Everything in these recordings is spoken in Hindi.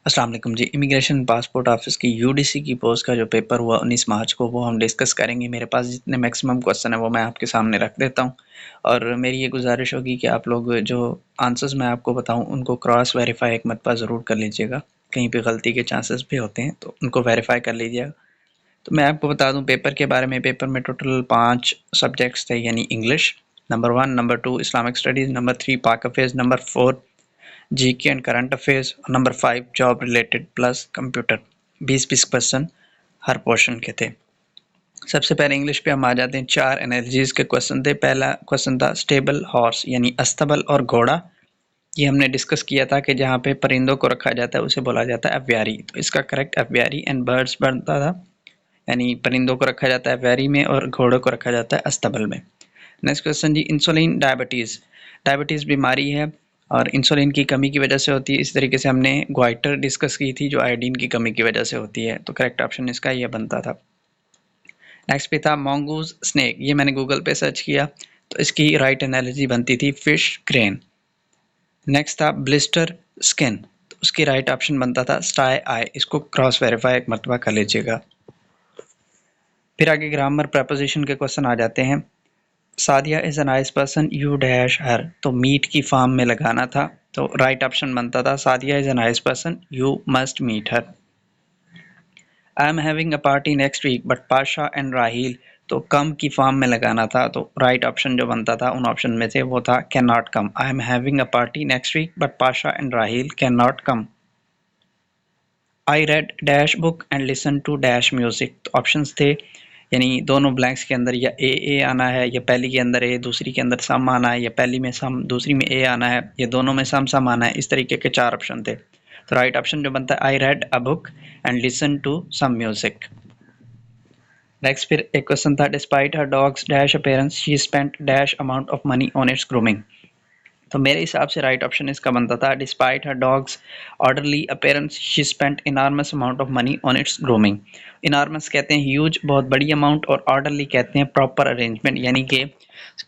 अस्सलाम वालेकुम जी। इमिग्रेशन पासपोर्ट ऑफिस की यूडीसी की पोस्ट का जो पेपर हुआ 19 मार्च को, वो हम डिस्कस करेंगे। मेरे पास जितने मैक्सिमम क्वेश्चन है वो मैं आपके सामने रख देता हूं, और मेरी ये गुजारिश होगी कि आप लोग जो आंसर्स मैं आपको बताऊं उनको क्रॉस वेरीफाई एक मरतबा ज़रूर कर लीजिएगा। कहीं पे गलती के चांसेस भी होते हैं तो उनको वेरीफाई कर लीजिएगा। तो मैं आपको बता दूं पेपर के बारे में। पेपर में टोटल 5 सब्जेक्ट्स थे, यानी English number 1, number 2 Islamic studies, number 3 पाक affairs, number 4 GK and current affairs, number 5 job related plus computer. 20-20 question her portion के थे। सबसे पहले इंग्लिश पे हम आ जाते हैं। 4 एनालॉजीज के क्वेश्चन थे। पहला क्वेश्चन था स्टेबल हॉर्स, यानी अस्तबल और घोड़ा। ये हमने डिस्कस किया था कि जहाँ पे परिंदों को रखा जाता है उसे बोला जाता है अव्यारी, तो इसका करेक्ट अव्यारी एंड बर्ड्स बनता था, यानी परिंदों को रखा जाता है अव्यारी में और घोड़ों को रखा जाता है अस्तबल में। नेक्स्ट क्वेश्चन जी, इंसुलिन डायबिटीज़। डायबिटीज़ बीमारी है और इंसुलिन की कमी की वजह से होती है। इस तरीके से हमने ग्वाइटर डिस्कस की थी जो आयोडीन की कमी की वजह से होती है, तो करेक्ट ऑप्शन इसका ये बनता था। नेक्स्ट पे था मॉन्गूज स्नेक। ये मैंने गूगल पे सर्च किया तो इसकी राइट एनालॉजी बनती थी फिश क्रेन। नेक्स्ट था ब्लिस्टर स्किन, तो उसकी राइट ऑप्शन बनता था स्टाई आई। इसको क्रॉस वेरीफाई एक मरतबा कर लीजिएगा। फिर आगे ग्रामर प्रपोजिशन के क्वेश्चन आ जाते हैं। Sadia is a nice person, you dash her, तो मीट की फॉर्म में लगाना था, तो राइट ऑप्शन बनता था Sadia is a nice person, you must meet her. I am having a party next week but Pasha and Raheel, to come की फॉर्म में लगाना था, तो राइट ऑप्शन जो बनता था उन ऑप्शन में से वो था can not come. I am having a party next week but Pasha and Raheel can not come. I read dash book and listen to dash music, तो ऑप्शंस थे, यानी दोनों ब्लैंक्स के अंदर या ए आना है, या पहली के अंदर ए, दूसरी के अंदर सम आना है, या पहली में सम दूसरी में ए आना है, या दोनों में सम आना है। इस तरीके के 4 ऑप्शन थे, तो राइट ऑप्शन जो बनता है I read a book and listen to some music. Next फिर एक क्वेश्चन था despite her dog's dash appearance she spent dash amount of money on its grooming, तो मेरे हिसाब से राइट ऑप्शन इसका बनता था despite her dog's orderly appearance she spent enormous amount of money on its grooming. Enormous कहते हैं ह्यूज, बहुत बड़ी अमाउंट, और ऑर्डरली कहते हैं प्रॉपर अरेंजमेंट, यानी कि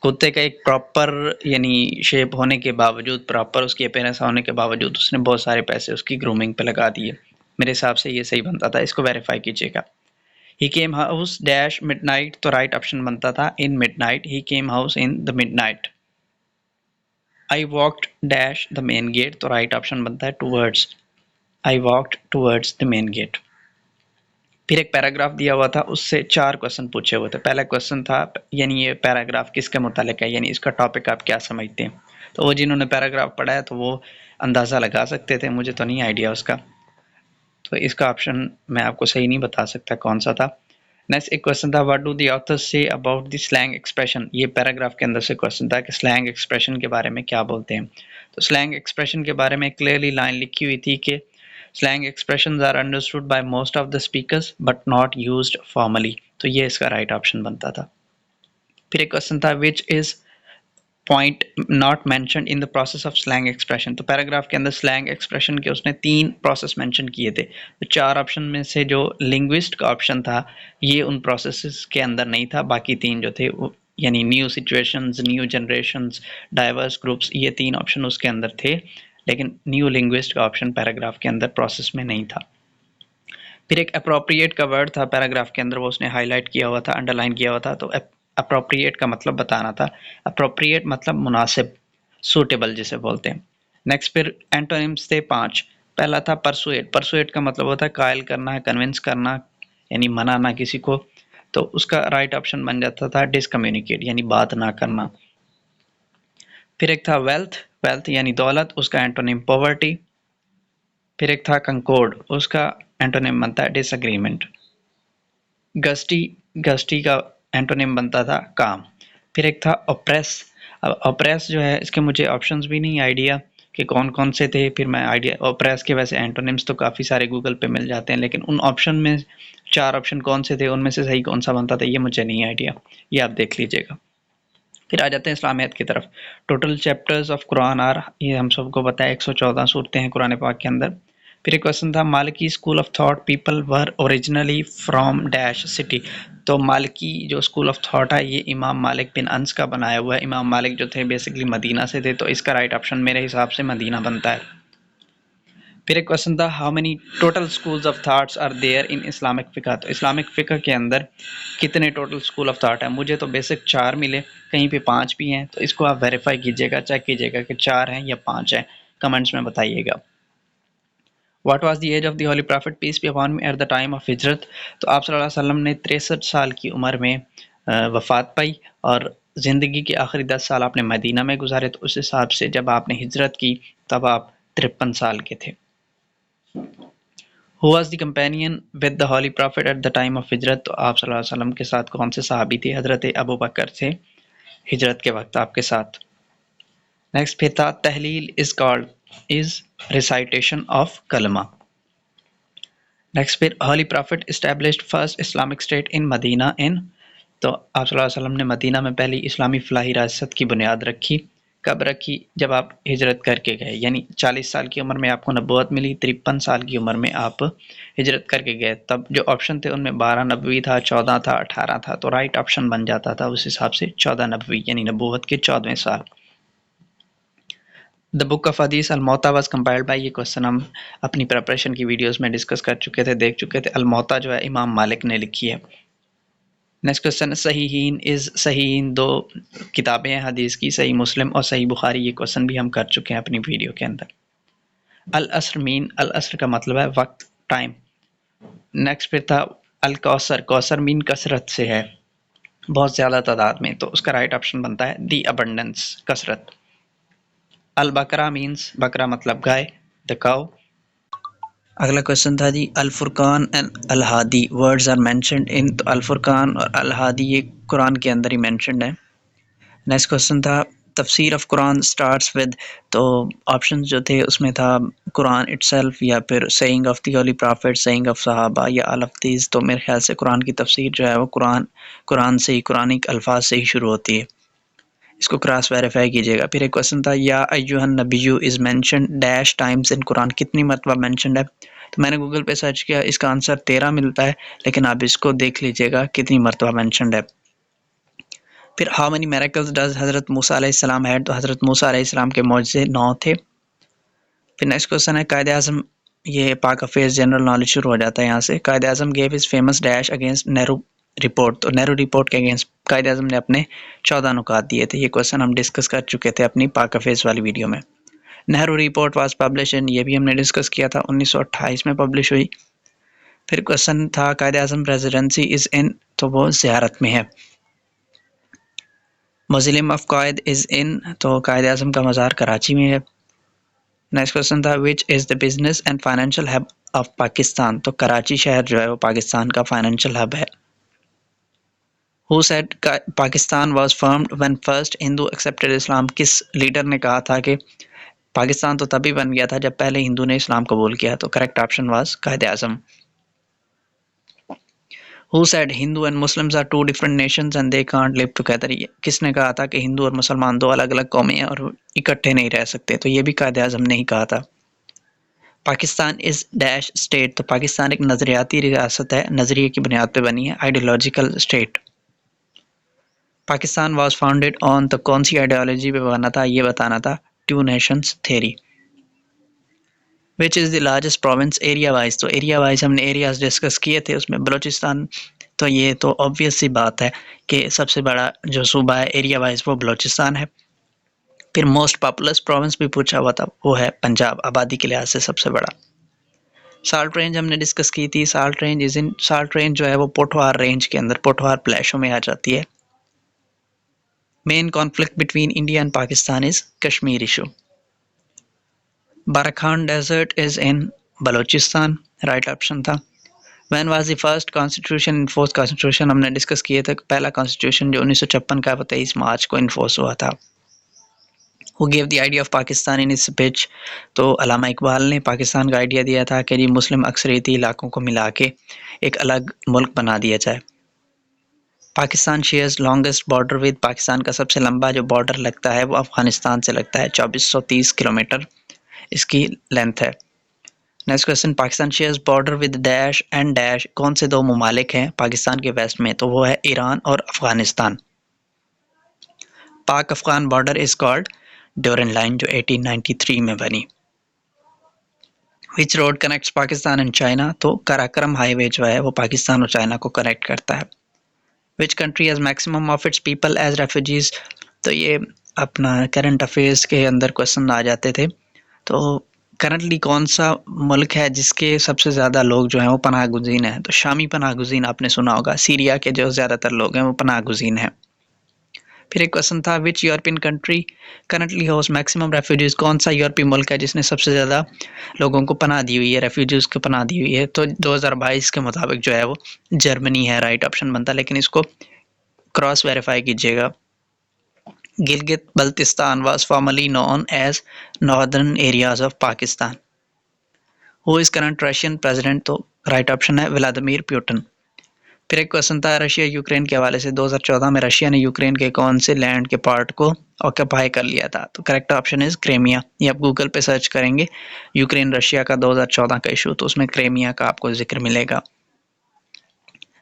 कुत्ते का एक प्रॉपर यानी शेप होने के बावजूद, प्रॉपर उसकी अपीयरेंस होने के बावजूद उसने बहुत सारे पैसे उसकी ग्रूमिंग पे लगा दिए। मेरे हिसाब से ये सही बनता था, इसको वेरीफाई कीजिएगा। He came house dash midnight, तो राइट ऑप्शन बनता था in midnight, he came house in the midnight. I walked dash the main gate, तो राइट ऑप्शन बनता है towards, I walked towards the main gate. फिर एक पैराग्राफ दिया हुआ था, उससे 4 क्वेश्चन पूछे हुए थे। पहला क्वेश्चन था, यानी ये पैराग्राफ किसके मुतालिक है, यानी इसका टॉपिक आप क्या समझते हैं, तो वो जिन्होंने पैराग्राफ पढ़ा है तो वो अंदाज़ा लगा सकते थे, मुझे तो नहीं आइडिया उसका, तो इसका ऑप्शन मैं आपको सही नहीं बता सकता कौन सा था। नेक्स्ट एक क्वेश्चन था, what do the author's say about the slang expression. ये पैराग्राफ के अंदर से क्वेश्चन था कि स्लैंग एक्सप्रेशन के बारे में क्या बोलते हैं। तो स्लैंग एक्सप्रेशन के बारे में क्लियरली लाइन लिखी हुई थी कि slang expressions are understood by most of the speakers but not used formally, तो ये इसका राइट ऑप्शन बनता था। फिर एक क्वेश्चन था, which is point not mentioned in the process of slang expression, तो पैराग्राफ के अंदर स्लैंग एक्सप्रेशन के उसने 3 प्रोसेस मेंशन किए थे, तो 4 ऑप्शन में से जो लिंग्विस्ट का ऑप्शन था ये उन प्रोसेसेस के अंदर नहीं था, बाकी 3 जो थे वो, यानी new situations, new generations, diverse groups, ये 3 ऑप्शन उसके अंदर थे, लेकिन न्यू लिंग्विस्ट का ऑप्शन पैराग्राफ के अंदर प्रोसेस में नहीं था। फिर एक अप्रोप्रिएट का वर्ड था पैराग्राफ के अंदर, वो उसने हाईलाइट किया हुआ था, अंडरलाइन किया हुआ था, तो अप्रोप्रिएट का मतलब बताना था। अप्रोप्रिएट मतलब मुनासिब, सूटेबल जिसे बोलते हैं। नेक्स्ट फिर एंटोनिम्स थे 5। पहला था परसुएट। परसुएट का मतलब होता है कायल करना है, कन्विंस करना, यानी मनाना किसी को, तो उसका राइट ऑप्शन बन जाता था डिसकम्युनिकेट, यानी बात ना करना। फिर एक था वेल्थ। वेल्थ यानी दौलत, उसका एंटोनिम पॉवर्टी। फिर एक था कंकोर्ड, उसका एंटोनिम बनता है डिसएग्रीमेंट। गस्टी, गस्टी का एंटोनिम बनता था काम। फिर एक था ऑप्रेस। अब ऑप्रेस जो है इसके मुझे ऑप्शंस भी नहीं आइडिया कि कौन कौन से थे, फिर मैं आइडिया ऑप्रेस के वैसे एंटोनिम्स तो काफ़ी सारे गूगल पे मिल जाते हैं, लेकिन उन ऑप्शन में 4 ऑप्शन कौन से थे उनमें से सही कौन सा बनता था ये मुझे नहीं आइडिया, ये आप देख लीजिएगा। फिर आ जाते हैं इस्लामियत की तरफ। Total chapters of Quran are, ये हम सबको पता है 114 सूरतें हैं कुरान पाक के अंदर। फिर एक क्वेश्चन था, Maliki school of thought people were originally from dash city, तो मालिकी जो स्कूल ऑफ थॉट है ये इमाम मालिक बिन अनस का बनाया हुआ है। इमाम मालिक जो थे बेसिकली मदीना से थे, तो इसका राइट ऑप्शन मेरे हिसाब से मदीना बनता है। फिर एक क्वेश्चन था how many total schools of thoughts are there in Islamic फ़िक़्ह। तो इस्लामिक फ़िक़्ह के अंदर कितने टोटल स्कूल ऑफ थॉट हैं? मुझे तो बेसिक 4 मिले, कहीं पे 5 भी हैं, तो इसको आप वेरीफाई कीजिएगा, चेक कीजिएगा कि 4 हैं या 5 हैं, कमेंट्स में बताइएगा। What was the age of the holy prophet peace be upon him at the time of Hijrat. तो आप सल्लल्लाहु अलैहि वसल्लम ने 63 साल की उम्र में वफ़ात पाई और ज़िंदगी के आखिरी 10 साल आपने मदीना में गुजारे, तो उस हिसाब से जब आपने हिजरत की तब आप 53 साल के थे। Who was the companion with the Holy Prophet at the time of हिजरत। तो आप सल्लल्लाहु अलैहि वसल्लम के साथ कौन से सहाबी थे? हज़रत अबू बकर थे हिजरत के वक्त आपके साथ। नेक्स्ट फिर था तहलील is called is recitation of कलमा। नेक्स्ट फिर holy prophet established first Islamic state in Medina in. तो आप सल्लल्लाहु अलैहि वसल्लम ने मदीना में पहली इस्लामी फलाही रियासत की बुनियाद रखी। कब रखी? जब आप हिजरत करके गए, यानी 40 साल की उम्र में आपको नबूवत मिली, 53 साल की उम्र में आप हिजरत करके गए। तब जो ऑप्शन थे उनमें 12 नबवी था, 14 था, 18 था, तो राइट ऑप्शन बन जाता था उस हिसाब से 14 नबवी यानी नबूवत के 14वें साल। द बुक ऑफ हदीस अलमौता वाज कंपाइल्ड बाय। ये क्वेश्चन हम अपनी प्रिपरेशन की वीडियोस में डिस्कस कर चुके थे, देख चुके थे। अलमौता जो है इमाम मालिक ने लिखी है। नेक्स्ट क्वेश्चन सहीहीन इज सहीहीन दो किताबें हैं हदीस की, सही मुस्लिम और सही बुखारी। ये क्वेश्चन भी हम कर चुके हैं अपनी वीडियो के अंदर। अल असर मीन, अल असर का मतलब है वक्त, टाइम। नेक्स्ट फिर था अल कौसर, कौसर मीन कसरत से है, बहुत ज़्यादा तादाद में, तो उसका राइट ऑप्शन बनता है दी अबंडेंस, कसरत। अल बकरा मीन्स, बकरा मतलब गाय, द काउ। अगला क्वेश्चन था जी अल फुरकान एंड अल हादी वर्ड्स आर मेंशन्ड इन। तो अल फुरकान और अल हादी ये कुरान के अंदर ही मेंशन्ड है। नेक्स्ट क्वेश्चन था तफसीर ऑफ कुरान स्टार्ट्स विद। तो ऑप्शंस जो थे उसमें था कुरान इटसेल्फ या फिर saying of the holy profit, saying of सहाबा या ऑल ऑफ दीज। तो मेरे ख्याल से कुरान की तफसीर जो है वो कुरान से ही, कुरानिक अल्फाज से ही शुरू होती है। इसको क्रॉस वेरीफाई कीजिएगा। फिर एक क्वेश्चन था या अय्युहन नबिय्यु is mentioned dash times in Quran, कितनी मरतबा मेंशन्ड है? तो मैंने गूगल पे सर्च किया, इसका आंसर 13 मिलता है, लेकिन आप इसको देख लीजिएगा कितनी मरतबा मेंशन्ड है। फिर हाउ मेनी मिरेकल्स डज हज़रत मूसा अलैहिस्सलाम हैड। तो हज़रत मूसा अलैहिस्सलाम के मौजज़े 9 थे। फिर नेक्स्ट क्वेश्चन है कायदे आज़म, ये पाक अफेयर्स जनरल नॉलेज शुरू हो जाता है यहाँ से। Quaid-e Azam gave is famous dash against Nehru report. तो नेहरू रिपोर्ट के अगेंस्ट कायदे आज़म ने अपने 14 नुकात दिए थे। ये क्वेश्चन हम डिस्कस कर चुके थे अपनी पाक अफेयर्स वाली वीडियो में। Nehru report was publish in, ये भी हमने डिस्कस किया था, 1928 में पब्लिश हुई। फिर क्वेश्चन था कायदे आज़म रेजिडेंसी इज़ इन, तो वो ज़ियारत में है। मौज़िलियम ऑफ कायद इज़ इन, तो कायदे आज़म का मज़ार कराची में है। नेक्स्ट क्वेश्चन था which is the business and financial hub of Pakistan. तो कराची शहर जो है वो पाकिस्तान का फाइनेंशियल हब है। Who said Pakistan was formed when first Hindu accepted Islam. किस लीडर ने कहा था कि पाकिस्तान तो तभी बन गया था जब पहले हिंदू ने इस्लाम कबूल किया? तो correct option was Quaid-e Azam. Who said Hindu and Muslims are two different nations and they can't live together. किसने कहा था कि हिंदू और मुसलमान दो अलग अलग कौमें हैं और इकट्ठे नहीं रह सकते? तो ये भी कायदे आज़म ने ही कहा था। Pakistan is dash state. तो पाकिस्तान एक नज़रियाती रियासत है, नज़रिए की बुनियाद पे बनी है, ideological state. Pakistan was founded on, तो कौन सी आइडियोलॉजी पे बना था ये बताना था, two nations theory. Which is the largest province area wise. तो एरिया वाइज हमने एरियाज डिस्कस किए थे, उसमें बलूचिस्तान, तो ये तो ऑब्वियस सी बात है कि सबसे बड़ा जो सूबा है एरिया वाइज वो बलूचिस्तान है। फिर मोस्ट पॉपुलस प्रोविंस भी पूछा हुआ था, वो है पंजाब, आबादी के लिहाज से सबसे बड़ा। साल्ट रेंज हमने डिस्कस की थी, salt range is in, salt range जो है वो पोठवार रेंज के अंदर, पोठवार प्लेशों में आ जाती है। Main conflict between India and Pakistan is Kashmir issue. Barakhan desert is in Balochistan, right option था। When was the first constitution in force. Constitution हमने डिस्कस किए थे, पहला कॉन्स्टिट्यूशन जो 1956 का 23 मार्च को इन्फोर्स हुआ था। Who gave the idea of Pakistan in its speech. तो अल्लामा इकबाल ने पाकिस्तान का आइडिया दिया था कि जी मुस्लिम अक्सरियती इलाकों को मिला के एक अलग मुल्क बना दिया जाए। Pakistan shares longest border with. Pakistan का सबसे लंबा जो बॉर्डर लगता है वो अफगानिस्तान से लगता है, 2430 किलोमीटर इसकी लेंथ है। Next question Pakistan shares border with dash and dash. कौन से दो ममालिक हैं पाकिस्तान के वेस्ट में? तो वो है ईरान और अफगानिस्तान। पाक Afghan border is called Durand line, जो 1893 में बनी। विच road connects Pakistan and China, तो काराकोरम हाईवे जो है वो पाकिस्तान और चाइना को कनेक्ट करता है। Which country has maximum of its people as refugees, तो ये अपना करंट अफेयर्स के अंदर क्वेश्चन आ जाते थे। तो करंटली कौन सा मुल्क है जिसके सबसे ज़्यादा लोग जो हैं वो पनाह गुज़ीन हैं, तो शामी पनाह गुज़ीन आपने सुना होगा, सीरिया के जो ज़्यादातर लोग हैं वो पनाह गुज़ीन हैं। फिर एक क्वेश्चन था which European country currently host maximum refugees, कौन सा यूरोपीय मुल्क है जिसने सबसे ज़्यादा लोगों को पनाह दी हुई है, रेफ्यूजीज को पनाह दी हुई है, तो 2022 के मुताबिक जो है वो जर्मनी है, राइट ऑप्शन बनता है, लेकिन इसको क्रॉस वेरीफाई कीजिएगा। Gilgit Baltistan was formerly known as northern areas of Pakistan. Who is current Russian president, तो राइट ऑप्शन है व्लादिमीर पुतिन। फिर एक क्वेश्चन था रशिया यूक्रेन के हवाले से, 2014 में रशिया ने यूक्रेन के कौन से लैंड के पार्ट को ऑक्यूपाई कर लिया था, तो करेक्ट ऑप्शन इज क्रेमिया। ये आप गूगल पे सर्च करेंगे यूक्रेन रशिया का 2014 का इशू, तो उसमें क्रेमिया का आपको जिक्र मिलेगा।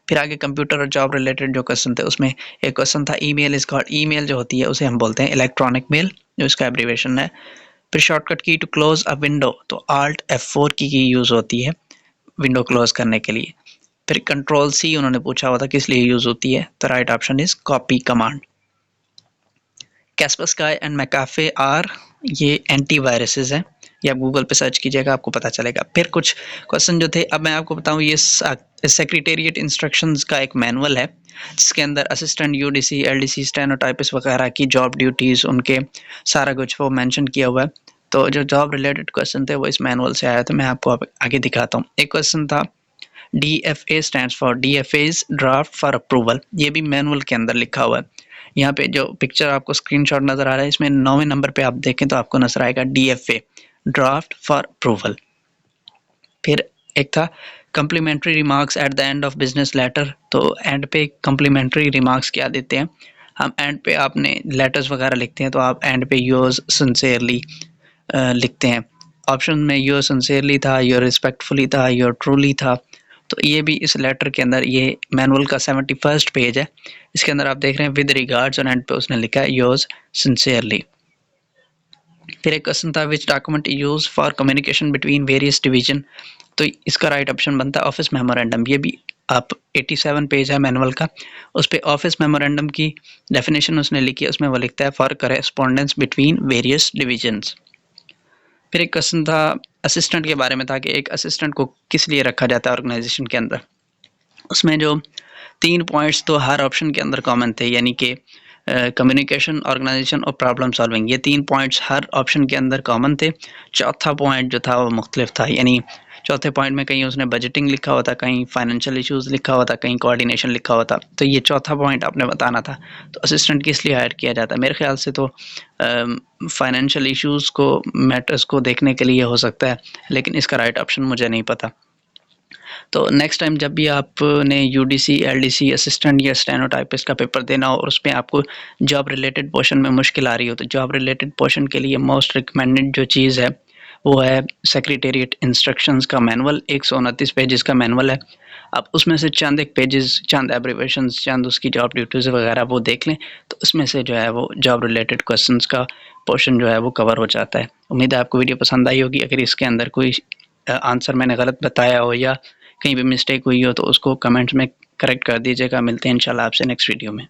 फिर आगे कंप्यूटर और जॉब रिलेटेड जो क्वेश्चन थे उसमें एक क्वेश्चन था ईमेल इज कॉल्ड, ईमेल जो होती है उसे हम बोलते हैं इलेक्ट्रॉनिक मेल, जो इसका एब्रीविएशन है। फिर शॉर्टकट की टू क्लोज अ विंडो, तो आल्ट F4 की यूज़ होती है विंडो क्लोज करने के लिए। फिर कंट्रोल सी उन्होंने पूछा हुआ था किस लिए यूज़ होती है, तो right option is copy command. Kaspersky and McAfee are, ये एंटीवायरसेस हैं, ये आप गूगल पे सर्च कीजिएगा आपको पता चलेगा। फिर कुछ क्वेश्चन जो थे अब मैं आपको बताऊं, ये सेक्रेटेरिएट इंस्ट्रक्शंस का एक मैनुअल है जिसके अंदर असिस्टेंट यूडीसी एलडीसी स्टेनोटाइपिस्ट वगैरह की जॉब ड्यूटीज़ उनके सारा कुछ वो मेंशन किया हुआ है। तो जो जॉब रिलेटेड क्वेश्चन थे वो इस मैनुअल से आया था, मैं आपको आगे दिखाता हूँ। एक क्वेश्चन था DFA stands for DFA's draft for approval, ये भी मैनुअल के अंदर लिखा हुआ है। यहाँ पे जो पिक्चर आपको स्क्रीनशॉट नज़र आ रहा है इसमें 9वें नंबर पे आप देखें तो आपको नजर आएगा DFA ड्राफ्ट फॉर अप्रूवल। फिर एक था complimentary remarks at the end of business letter, तो एंड पे कम्प्लीमेंट्री रिमार्क्स क्या देते हैं हम, एंड पे आपने लेटर्स वगैरह लिखते हैं तो आप एंड पे योर्स सिंसियरली लिखते हैं। ऑप्शन में योर सिंसियरली था, योर रिस्पेक्टफुली था, योर ट्रूली था। तो ये भी इस लेटर के अंदर, ये मैनुअल का 71st पेज है, इसके अंदर आप देख रहे हैं विद रिगार्ड्स और एंड पे उसने लिखा है योर्स सिंसियरली। फिर एक क्वेश्चन था which document use for communication between various division, तो इसका राइट ऑप्शन बनता है ऑफिस मेमोरेंडम। ये भी आप 87 पेज है मैनुअल का, उस पर ऑफिस मेमोरेंडम की डेफिनेशन उसने लिखी है, उसमें वो लिखता है for correspondence between various divisions. फिर एक क्वेश्चन था असिस्टेंट के बारे में था कि एक असिस्टेंट को किस लिए रखा जाता है ऑर्गेनाइजेशन के अंदर, उसमें जो 3 पॉइंट्स तो हर ऑप्शन के अंदर कॉमन थे, यानी कि कम्युनिकेशन, ऑर्गेनाइजेशन और प्रॉब्लम सॉल्विंग, ये 3 पॉइंट्स हर ऑप्शन के अंदर कॉमन थे। चौथा पॉइंट जो था वो मुख्तलिफ था, यानी चौथे पॉइंट में कहीं उसने बजटिंग लिखा हुआ था, कहीं फाइनेंशियल इश्यूज़ लिखा हुआ था, कहीं कोऑर्डिनेशन लिखा हुआ था, तो ये चौथा पॉइंट आपने बताना था। तो असिस्टेंट किस लिए हायर किया जाता है, मेरे ख्याल से तो फाइनेंशियल इश्यूज़ को, मैटर्स को देखने के लिए हो सकता है, लेकिन इसका राइट ऑप्शन मुझे नहीं पता। तो नेक्स्ट टाइम जब भी आपने यूडीसी एलडीसी असिस्टेंट या स्टेनोटाइपिस्ट का पेपर देना हो और उसमें आपको जॉब रिलेटेड पोर्शन में मुश्किल आ रही हो, तो जॉब रिलेटेड पोर्शन के लिए मोस्ट रिकमेंडेड जो चीज़ है वो है सेक्रेटेरिएट इंस्ट्रक्शंस का मैनुअल, 129 पेजेस का मैनुअल है। आप उसमें से चंद एक पेजेस, चंद एब्रीवेशंस, चंद उसकी जॉब ड्यूटीज़ वगैरह वो देख लें, तो उसमें से जो है वो जॉब रिलेटेड क्वेश्चंस का पोर्शन जो है वो कवर हो जाता है। उम्मीद है आपको वीडियो पसंद आई होगी। अगर इसके अंदर कोई आंसर मैंने गलत बताया हो या कहीं भी मिस्टेक हुई हो तो उसको कमेंट्स में करेक्ट कर दीजिएगा। मिलते हैं इंशाल्लाह आपसे नेक्स्ट वीडियो में।